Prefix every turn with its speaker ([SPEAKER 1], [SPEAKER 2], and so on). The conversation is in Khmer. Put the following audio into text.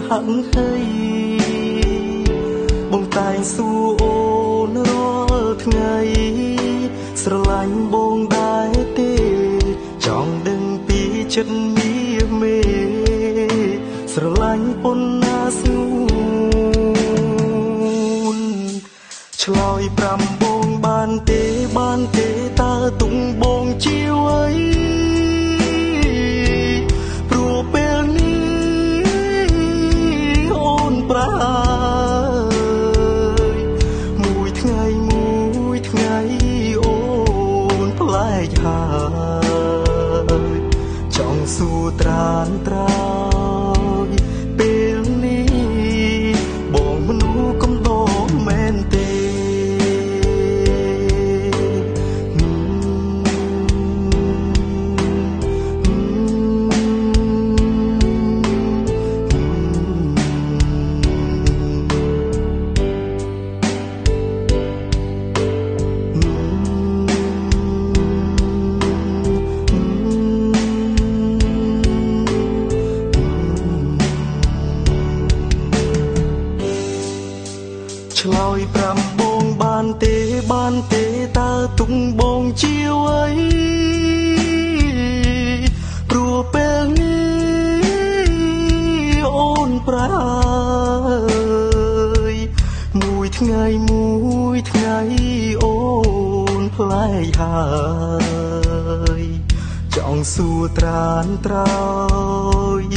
[SPEAKER 1] ហាក់ហើយបងតែងសួរអូនរាល់ថ្ងៃស្រឡាញ់បងដែរទេចង់ដឹងពីចិត្តមាសមេស្រឡាញ់ប៉ុណ្ណាស្ងួនឆ្លើយប្រាំបងបានទេតើទុំបងជាអ្វីព្រោះពេលនេះអូនប្រាមួយថ្ងៃអូនប្លែកហើយចង់សួរត្រានត្រោយពេលនេះបងមនុស្សកំដរមែនទេឆ្លើយប្រាំបងបានទេតើទុំបងជាអ្វីព្រោះពេលនេះអូនប្រាមួយថ្ងៃអូនប្លែកហើយចង់សួរត្រានត្រោយ